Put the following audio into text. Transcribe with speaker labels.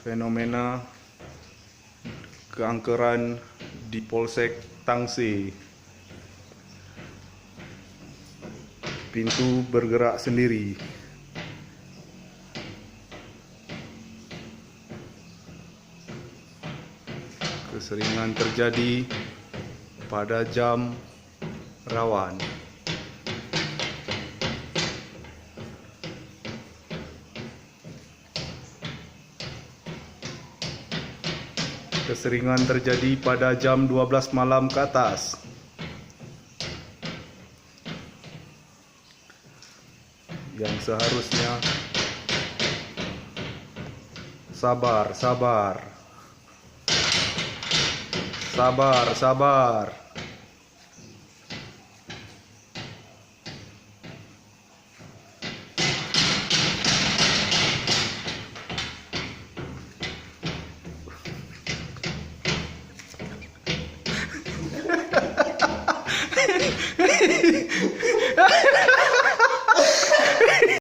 Speaker 1: Fenomena keangkeran di Polsek Tangse. Pintu bergerak sendiri. Keseringan terjadi pada jam rawan. Keseringan terjadi pada jam 12 malam ke atas. Yang seharusnya sabar.